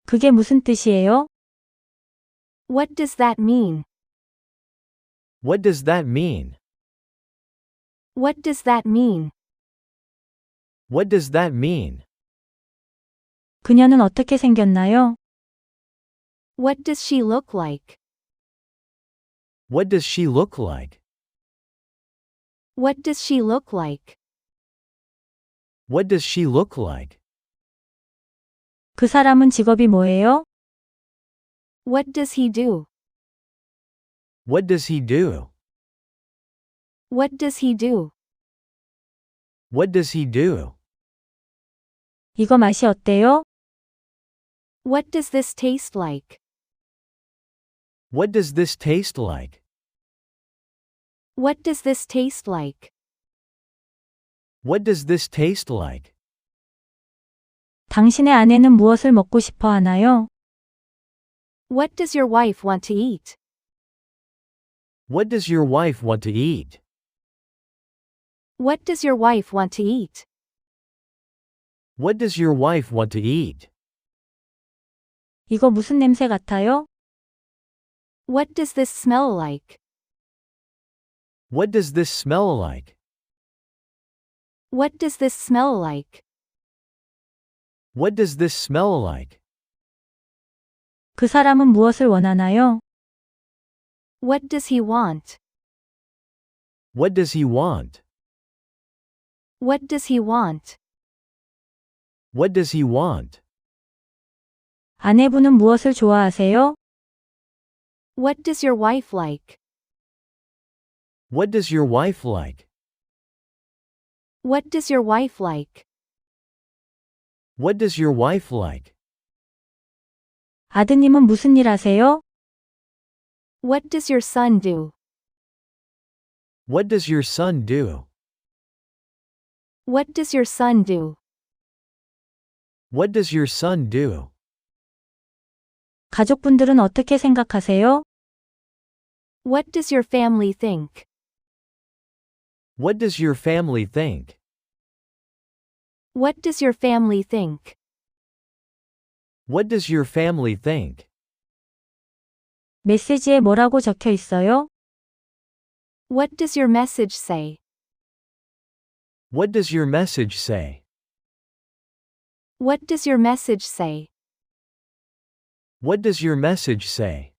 그게 무슨 뜻이에요? What does that mean? What does that mean? What does that mean? What does that mean? 그녀는 어떻게 생겼나요? What does she look like? What does she look like? What does she look like? What does she look like? 그 사람은 직업이 뭐예요? What does he do? What does he do? What does he do? What does he do? 이거 맛이 어때요? What does this taste like? What does this taste like? What does this taste like? What does this taste like? 당신의 아내는 무엇을 먹고 싶어 하나요? What does your wife want to eat? What does your wife want to eat? What does your wife want to eat? What does your wife want to eat? 이거 무슨 냄새 같아요? What does this smell like? What does this smell like? What does this smell like? What does this smell like? 그 사람은 무엇을 원하나요? What does he want? What does he want? What does he want? What does he want? 아내분은 무엇을 좋아하세요? What does your wife like? What does your wife like? What does your wife like? What does your wife like? 아드님은 무슨 일 하세요? What does your son do? What does your son do? What does your son do? What does your son do? 가족분들은 어떻게 생각하세요? What does your family think? What does your family think? What does your family think? What does your family think? 메시지에 뭐라고 적혀 있어요? What does your message say? What does your message say? What does your message say? What does your message say?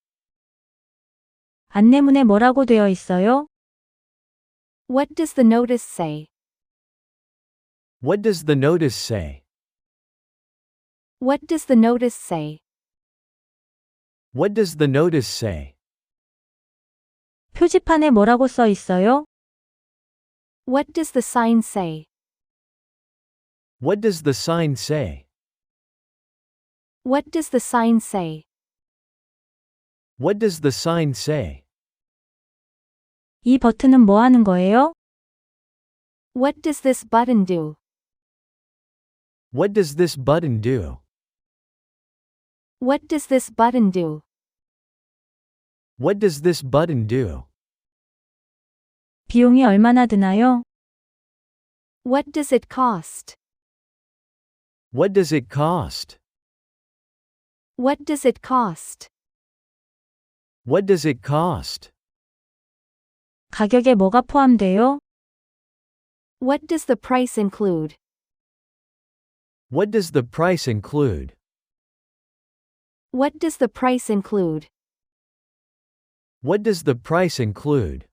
안내문에 뭐라고 되어 있어요? What does the notice say? What does the notice say? What does the notice say? What does the notice say? 표지판에 뭐라고 써 있어요? What does the sign say? What does the sign say? What does the sign say? What does the sign say? 이 버튼은 뭐 하는 거예요? What does this button do? What does this button do? What does this button do? What does this button do? 비용이 얼마나 드나요? What does it cost? What does it cost? What does it cost? What does it cost? 가격에 뭐가 포함돼요? What does the price include? What does the price include? What does the price include? What does the price include?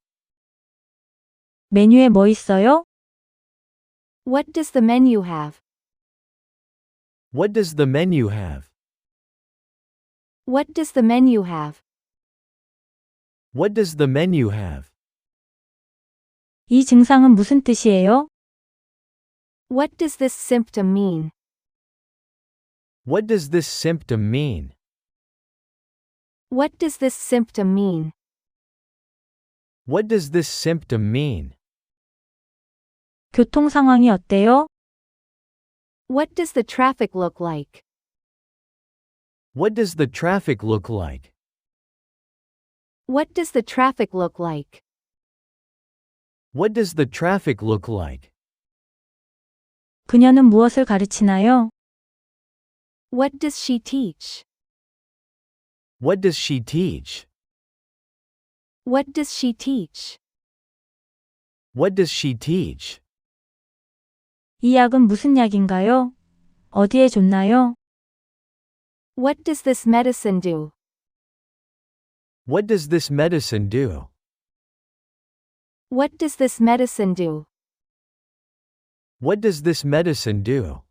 메뉴에 뭐 있어요? What does the menu have? What does the menu have? What does the menu have? What does the menu have? 이 증상은 무슨 뜻이에요? What does this symptom mean? What does this symptom mean? What does this symptom mean? What does this symptom mean? 교통 상황이 어때요? What does the traffic look like? What does the traffic look like? What does the traffic look like? What does the traffic look like? 그녀는 무엇을 가르치나요? What does she teach? What does she teach? What does she teach? What does she teach? 이 약은 무슨 약인가요? 어디에 좋나요? What does this medicine do? What does this medicine do? What does this medicine do? What does this medicine do?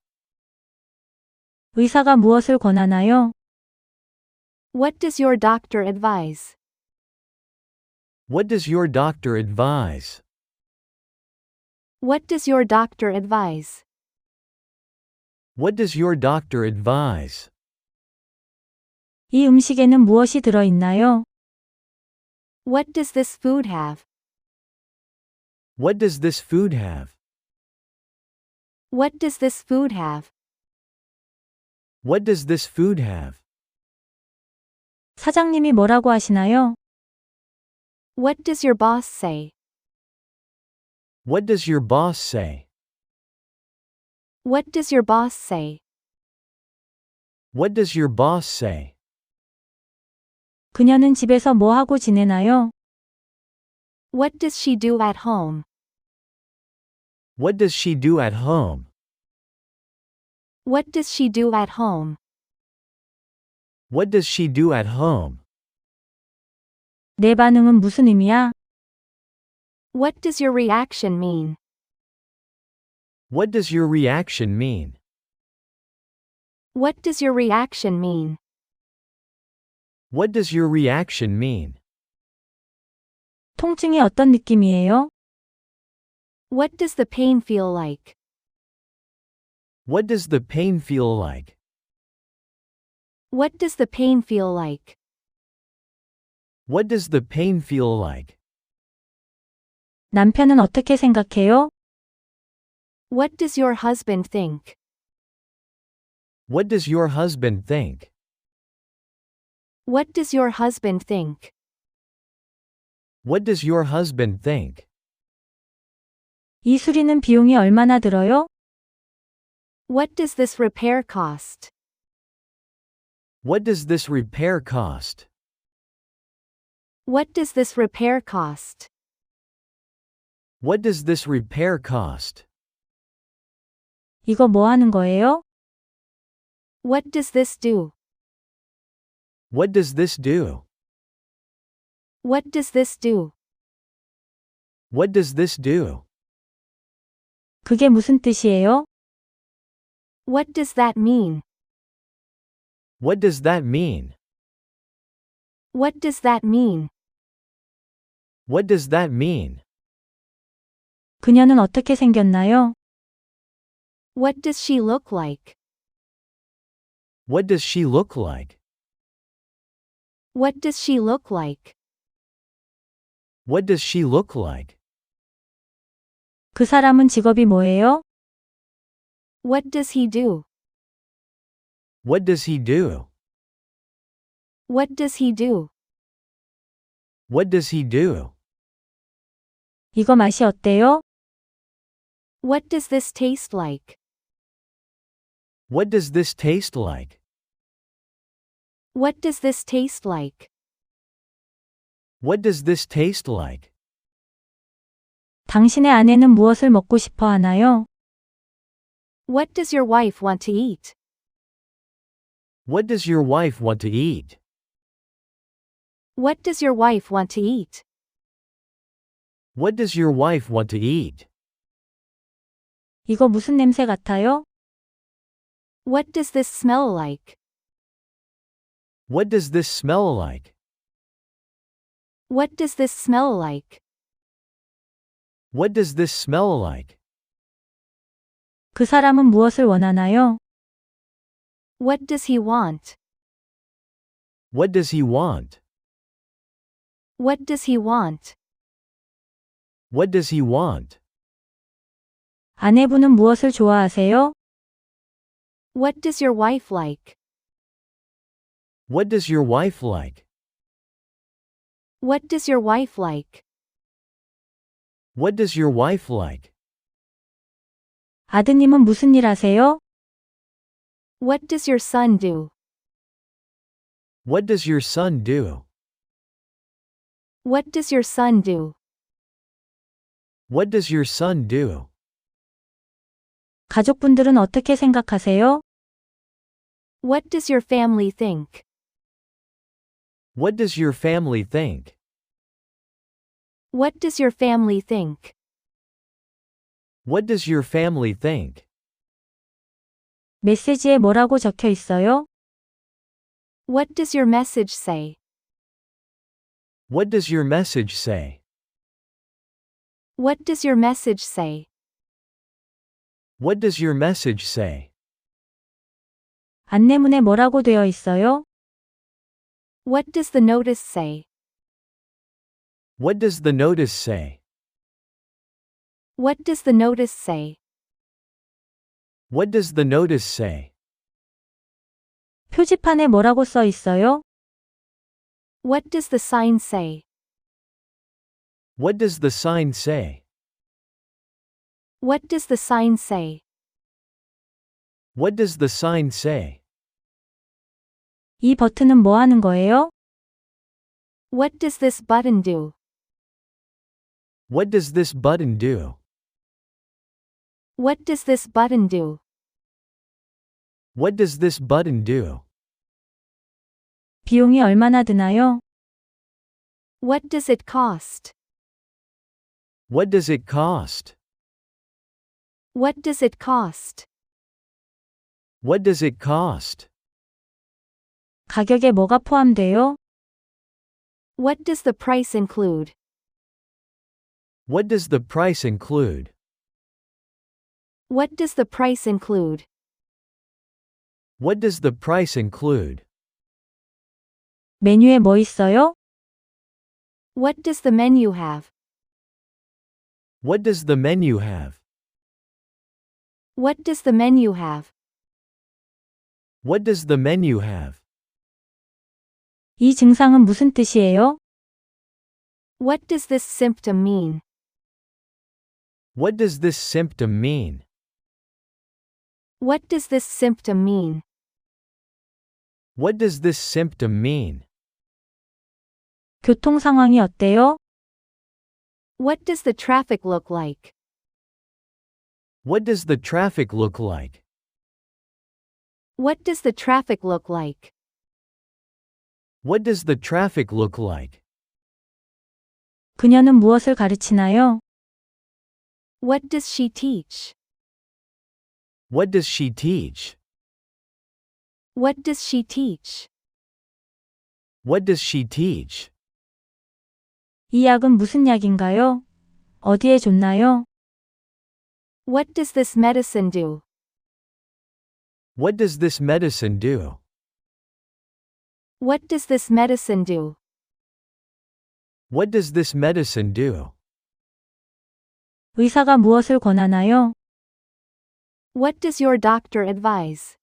의사가 무엇을 권하나요? What does your doctor advise? What does your doctor advise? What does your doctor advise? What does your doctor advise? 이 음식에는 무엇이 들어있나요? What does this food have? What does this food have? What does this food have? What does this food have? 사장님이 뭐라고 하시나요? What does your boss say? What does your boss say? What does your boss say? What does your boss say? 그녀는 집에서 뭐 하고 지내나요? What does she do at home? What does she do at home? What does she do at home? What does she do at home? 내 반응은 무슨 의미야? What does your reaction mean? What does your reaction mean? What does your reaction mean? What does your reaction mean? 통증이 어떤 느낌이에요? What does the pain feel like? What does the pain feel like? What does the pain feel like? What does the pain feel like? 남편은 어떻게 생각해요? What does your husband think? What does your husband think? What does your husband think? What does your husband think? 이 수리는 비용이 얼마나 들어요? What does this repair cost? What does this repair cost? What does this repair cost? What does this repair cost? 이거 뭐 하는 거예요? What does this do? What does this do? What does this do? What does this do? 그게 무슨 뜻이에요? What does that mean? What does that mean? What does that mean? What does that mean? 그녀는 어떻게 생겼나요? What does she look like? What does she look like? What does she look like? What does she look like? 그 사람은 직업이 뭐예요? What does he do? What does he do? What does he do? What does he do? 이거 맛이 어때요? What does this taste like? What does this taste like? What does this taste like? What does this taste like? 당신의 아내는 무엇을 먹고 싶어 하나요? What does your wife want to eat? What does your wife want to eat? What does your wife want to eat? What does your wife want to eat? 이거 무슨 냄새 같아요? What does this smell like? What does this smell like? What does this smell like? What does this smell like? 그 사람은 무엇을 원하나요? What does he want? What does he want? What does he want? What does he want? 아내분은 무엇을 좋아하세요? What does your wife like? What does your wife like? What does your wife like? What does your wife like? 아드님은 무슨 일 하세요? What does your son do? What does your son do? What does your son do? What does your son do? 가족분들은 어떻게 생각하세요? What does your family think? What does your family think? What does your family think? What does your family think? 메시지에 뭐라고 적혀 있어요? What does your message say? What does your message say? What does your message say? What does your message say? 안내문에 뭐라고 되어 있어요? What does the notice say? What does the notice say? What does the notice say? What does the notice say? 표지판에 뭐라고 써 있어요? What does the sign say? What does the sign say? What does the sign say? What does the sign say? 이 버튼은 뭐 하는 거예요? What does this button do? What does this button do? What does this button do? What does this button do? 비용이 얼마나 드나요? What does it cost? What does it cost? What does it cost? What does it cost? 가격에 뭐가 포함돼요? What does the price include? What does the price include? What does the price include? What does the price include? 메뉴에 뭐 있어요? What does the menu have? What does the menu have? What does the menu have? What does the menu have? 이 증상은 무슨 뜻이에요? What does this symptom mean? What does this symptom mean? What does this symptom mean? What does this symptom mean? 교통 상황이 어때요? What does the traffic look like? What does the traffic look like? What does the traffic look like? What does the traffic look like? 그녀는 무엇을 가르치나요? What does she teach? What does she teach? What does she teach? What does she teach? 이 약은 무슨 약인가요? 어디에 좋나요? What does this medicine do? What does this medicine do? What does this medicine do? What does this medicine do? 의사가 무엇을 권하나요? What does your doctor advise?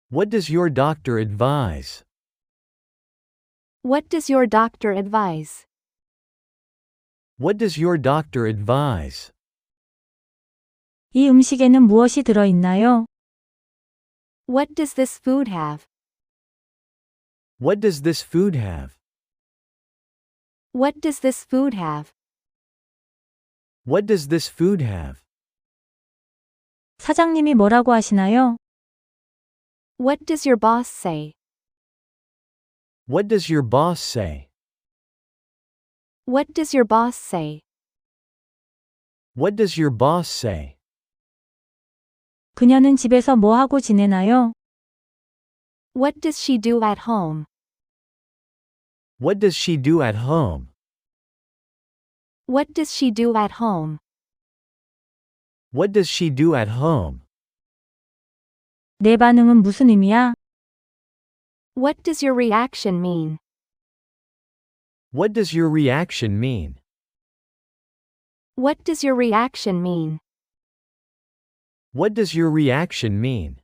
What does your doctor advise? What does your doctor advise? What does your doctor advise? 이 음식에는 무엇이 들어있나요? What does this food have? What does this food have? What does this food have? What does this food have? 사장님이 뭐라고 하시나요? What does your boss say? What does your boss say? What does your boss say? What does your boss say? 그녀는 집에서 뭐 하고 지내나요? What does she do at home? What does she do at home? What does she do at home? What does she do at home? 내 반응은 무슨 의미야? What does your reaction mean? What does your reaction mean? What does your reaction mean? What does your reaction mean?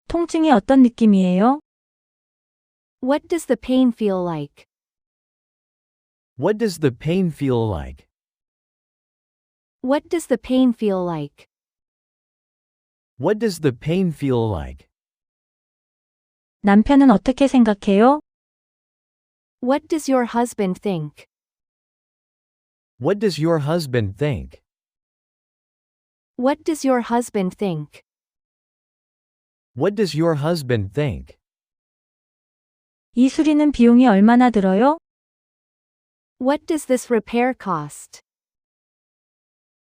통증이 어떤 느낌이에요? What does the pain feel like? What does the pain feel like? What does the pain feel like? What does the pain feel like? 남편은 어떻게 생각해요? What does your husband think? What does your husband think? What does your husband think? What does your husband think? 이 수리는 비용이 얼마나 들어요? What does this repair cost?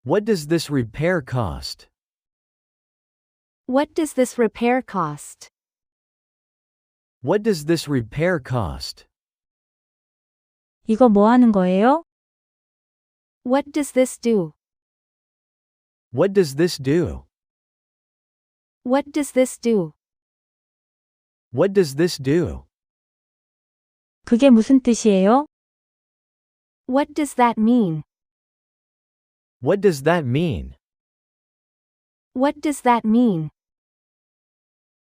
What does this repair cost? What does this repair cost? What does this repair cost? 이거 뭐 하는 거예요? What does this do? What does this do? What does this do? What does this do? 그게 무슨 뜻이에요? What does that mean? What does that mean? What does that mean?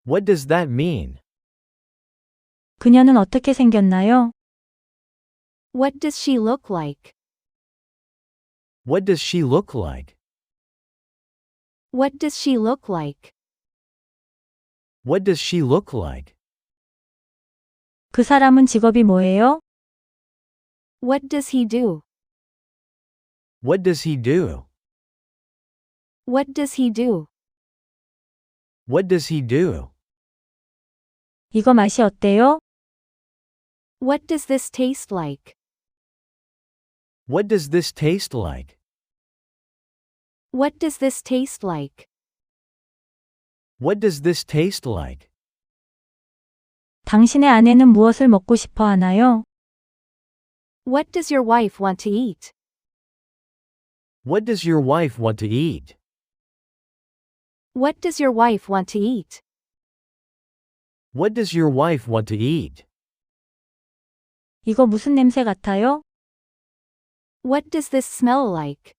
What does that mean? 그녀는 어떻게 생겼나요? What does she look like? What does she look like? What does she look like? What does she look like? 그 사람은 직업이 뭐예요? What does he do? What does he do? What does he do? What does he do? 이거 맛이 어때요? What does this taste like? What does this taste like? What does this taste like? What does this taste like? 당신의 아내는 무엇을 먹고 싶어 하나요? What does your wife want to eat? What does your wife want to eat? What does your wife want to eat? What does your wife want to eat? 이거 무슨 냄새 같아요? What does this smell like?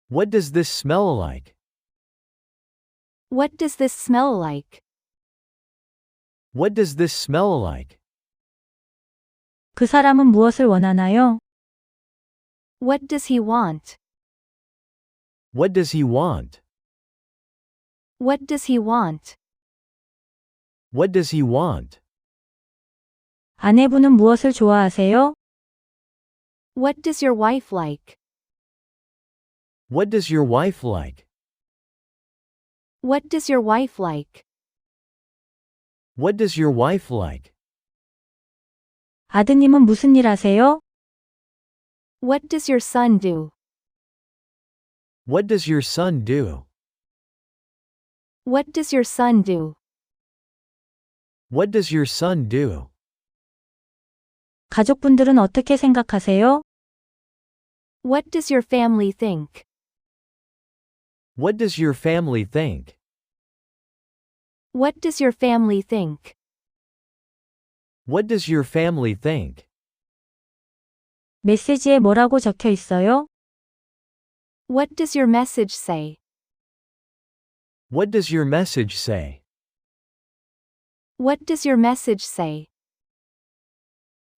What does this smell like? What does this smell like? What does this smell like? 그 사람은 무엇을 원하나요? What does he want? What does he want? What does he want? What does he want? 아내분은 무엇을 좋아하세요? What does your wife like? What does your wife like? What does your wife like? What does your wife like? 아드님은 무슨 일 하세요? What does your son do? What does your son do? What does your son do? What does your son do? 가족분들은 어떻게 생각하세요? What does your family think? What does your family think? What does your family think? What does your family think? 메시지에 뭐라고 적혀 있어요? What does your message say? What does your message say? What does your message say?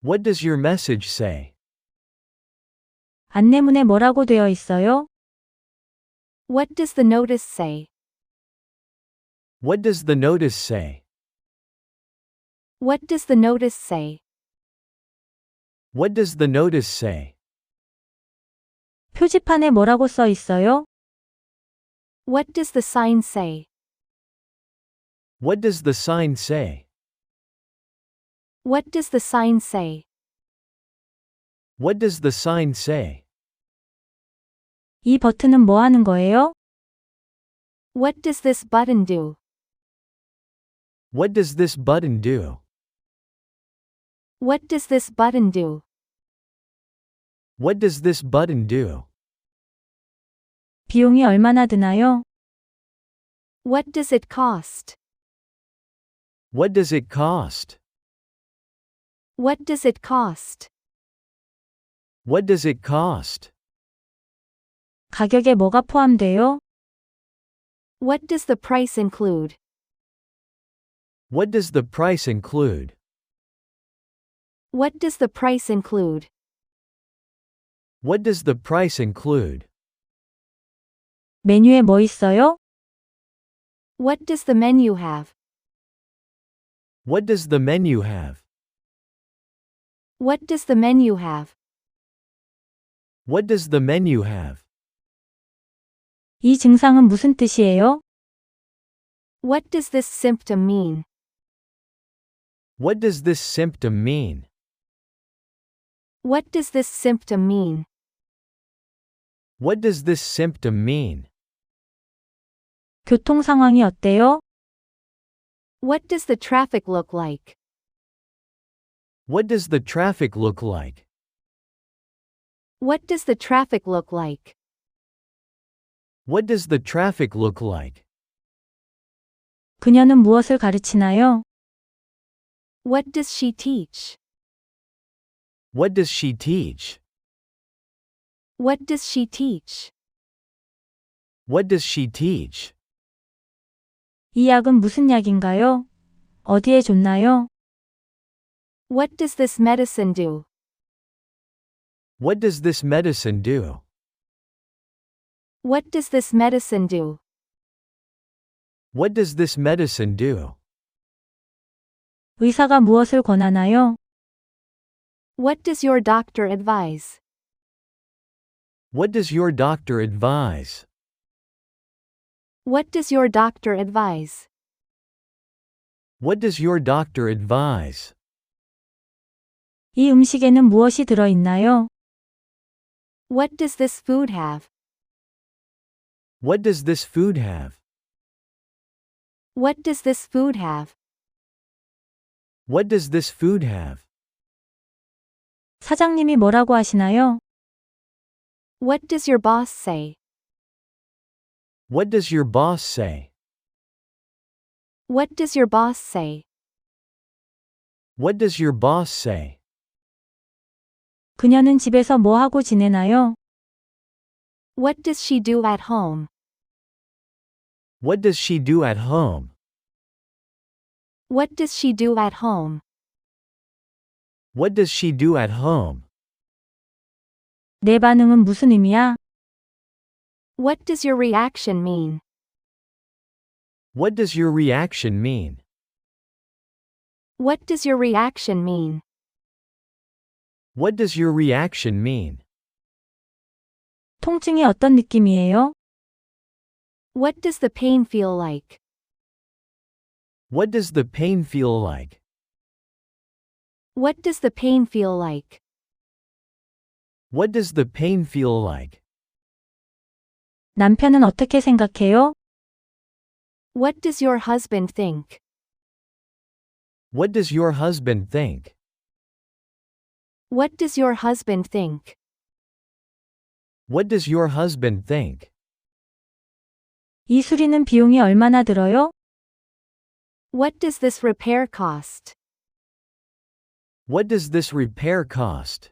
What does your message say? 안내문에 뭐라고 되어 있어요? What does the notice say? What does the notice say? What does the notice say? What does the notice say? 표지판에 뭐라고 써 있어요? What does the sign say? What does the sign say? What does the sign say? What does the sign say? 이 버튼은 뭐 하는 거예요? What does this button do? What does this button do? What does this button do? What does this button do? 비용이 얼마나 드나요? What does it cost? What does it cost? What does it cost? What does it cost? 가격에 뭐가 포함돼요? What does the price include? What does the price include? What does the price include? What does the price include? 메뉴에 뭐 있어요? What does the menu have? What does the menu have? What does the menu have? What does the menu have? 이 증상은 무슨 뜻이에요? What does this symptom mean? What does this symptom mean? What does this symptom mean? What does this symptom mean? 교통 상황이 어때요? What does the traffic look like? What does the traffic look like? What does the traffic look like? What does the traffic look like? 그녀는 무엇을 가르치나요? What does she teach? What does she teach? What does she teach? What does she teach? 이 약은 무슨 약인가요? 어디에 좋나요? What does this medicine do? What does this medicine do? What does this medicine do? What does this medicine do? 의사가 무엇을 권하나요? What does your doctor advise? What does your doctor advise? What does your doctor advise? What does your doctor advise? 이 음식에는 무엇이 들어있나요? What does this food have? What does this food have? What does this food have? What does this food have? 사장님이 뭐라고 하시나요? What does your boss say? What does your boss say? What does your boss say? What does your boss say? 그녀는 집에서 뭐 하고 지내나요? What does she do at home? What does she do at home? What does she do at home? What does she do at home? 내 반응은 무슨 의미야? What does your reaction mean? What does your reaction mean? What does your reaction mean? What does your reaction mean? 통증이 어떤 느낌이에요? What does the pain feel like? What does the pain feel like? What does the pain feel like? What does the pain feel like? 남편은 어떻게 생각해요? What does your husband think? What does your husband think? What does your husband think? What does your husband think? 이 수리는 비용이 얼마나 들어요? What does this repair cost? What does this repair cost?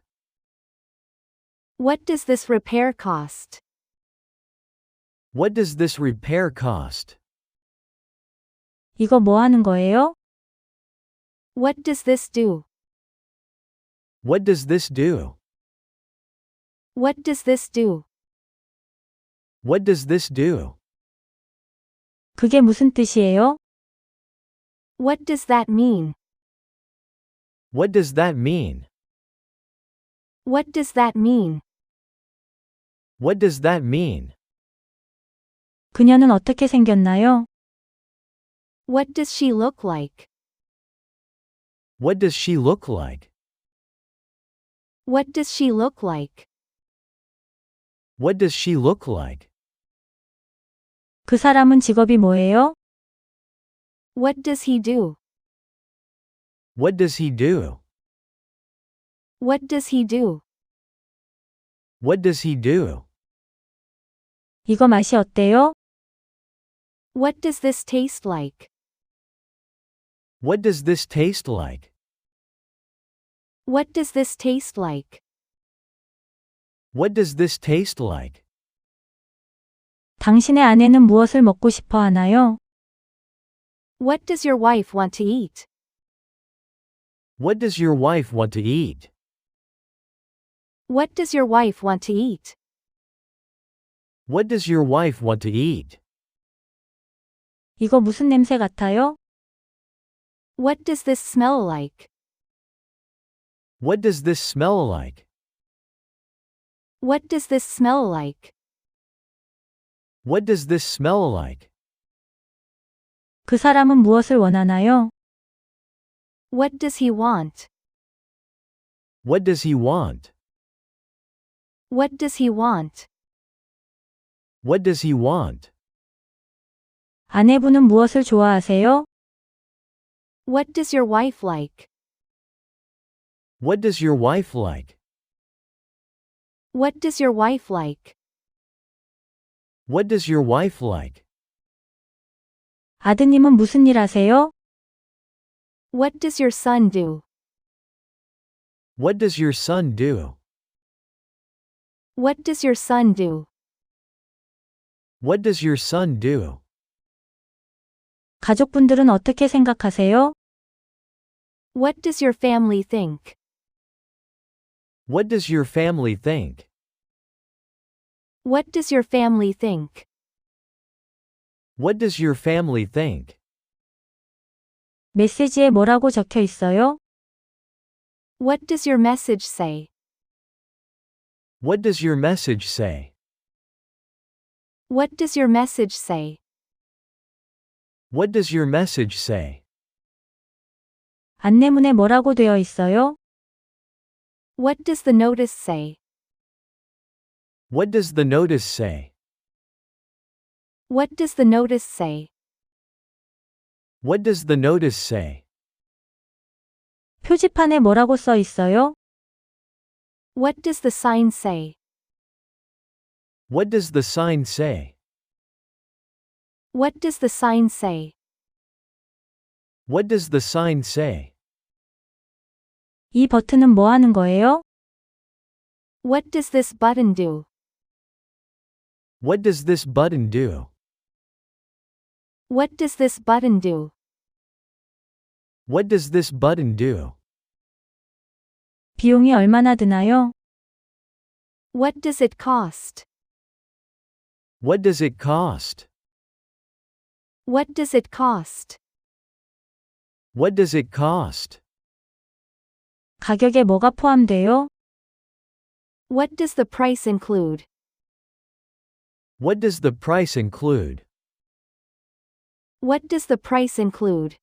What does this repair cost? What does this repair cost? 이거 뭐 하는 거예요? What does this do? What does this do? What does this do? What does this do? 그게 무슨 뜻이에요? What does that mean? What does that mean? What does that mean? What does that mean? 그녀는 어떻게 생겼나요? What does she look like? What does she look like? What does she look like? What does she look like? 그 사람은 직업이 뭐예요? What does he do? What does he do? What does he do? What does he do? 이거 맛이 어때요? What does this taste like? What does this taste like? What does this taste like? What does this taste like? 당신의 아내는 무엇을 먹고 싶어 하나요? What does your wife want to eat? What does your wife want to eat? What does your wife want to eat? What does your wife want to eat? 이거 무슨 냄새 같아요? What does this smell like? What does this smell like? What does this smell like? What does this smell like? 그 사람은 무엇을 원하나요? What does he want? What does he want? What does he want? What does he want? 아내분은 무엇을 좋아하세요? What does your wife like? What does your wife like? What does your wife like? What does your wife like? 아드님은 무슨 일 하세요? What does your son do? What does your son do? What does your son do? What does your son do? 가족분들은 어떻게 생각하세요? What does your family think? What does your family think? What does your family think? What does your family think? 메시지에 뭐라고 적혀 있어요? What does your message say? What does your message say? What does your message say? What does your message say? 안내문에 뭐라고 되어 있어요? What does the notice say? What does the notice say? What does the notice say? What does the notice say? 표지판에 뭐라고 써 있어요? What does the sign say? What does the sign say? What does the sign say? What does the sign say? 이 버튼은 뭐 하는 거예요? What does this button do? What does this button do? What does this button do? What does this button do? 비용이 얼마나 드나요? What does it cost? What does it cost? What does it cost? What does it cost? 가격에 뭐가 포함돼요? What does the price include? What does the price include? What does the price include?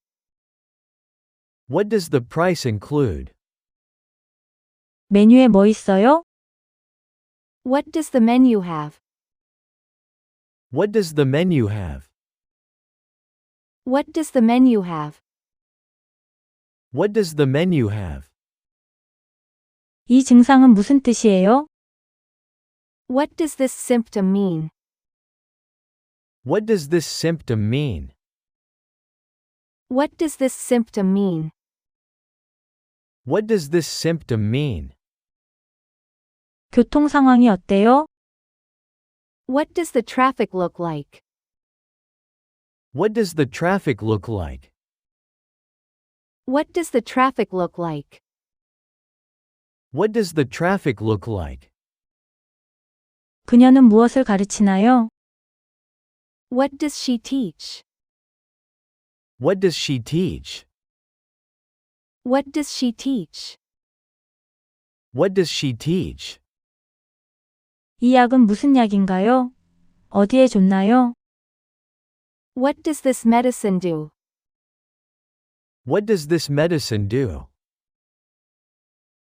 What does the price include? 메뉴에 뭐 있어요? What does the menu have? What does the menu have? What does the menu have? What does the menu have? 이 증상은 무슨 뜻이에요? What does this symptom mean? What does this symptom mean? What does this symptom mean? What does this symptom mean? 교통 상황이 어때요? What does the traffic look like? What does the traffic look like? What does the traffic look like? What does the traffic look like? 그녀는 무엇을 가르치나요? What does she teach? What does she teach? What does she teach? What does she teach? 이 약은 무슨 약인가요? 어디에 좋나요? What does this medicine do? What does this medicine do?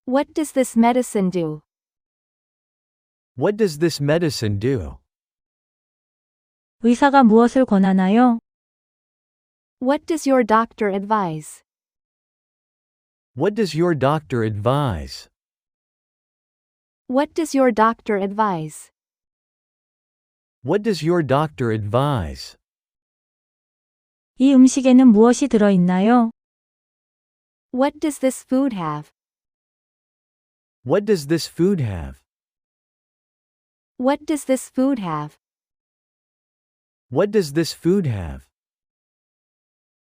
What does this medicine do? What does this medicine do? 의사가 무엇을 권하나요? What does your doctor advise? What does your doctor advise? What does your doctor advise? What does your doctor advise? 이 음식에는 무엇이 들어 있나요? What does this food have? What does this food have? What does this food have? What does this food have?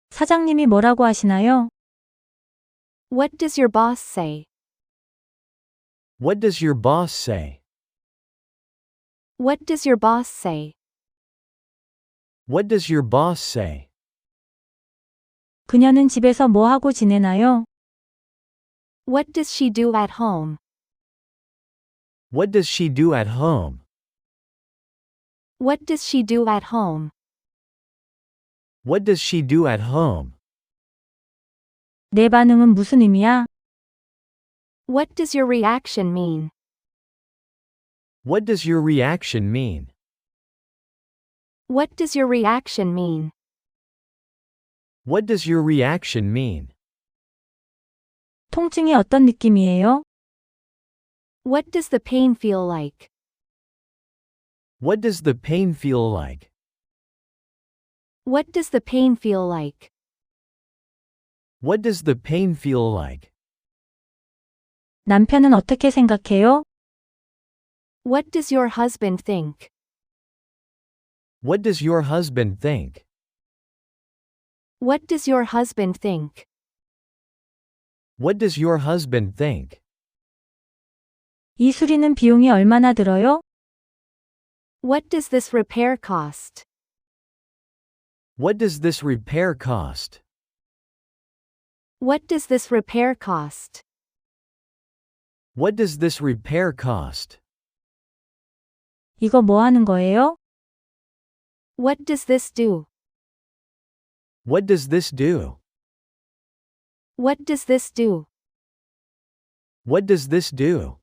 사장님이 뭐라고 하시나요? What does your boss say? What does your boss say? What does your boss say? What does your boss say? 그녀는 집에서 뭐 하고 지내나요? What does she do at home? What does she do at home? What does she do at home? What does she do at home? 내 반응은 무슨 의미야? What does your reaction mean? What does your reaction mean? What does your reaction mean? What does your reaction mean? 통증이 어떤 느낌이에요? What does the pain feel like? What does the pain feel like? What does the pain feel like? What does the pain feel like? 남편은 어떻게 생각해요? What does your husband think? What does your husband think? What does your husband think? What does your husband think? 이 수리는 비용이 얼마나 들어요? What does this repair cost? What does this repair cost? What does this repair cost? What does this repair cost? 이거 뭐 하는 거예요? What does this do? What does this do? What does this do? What does this do?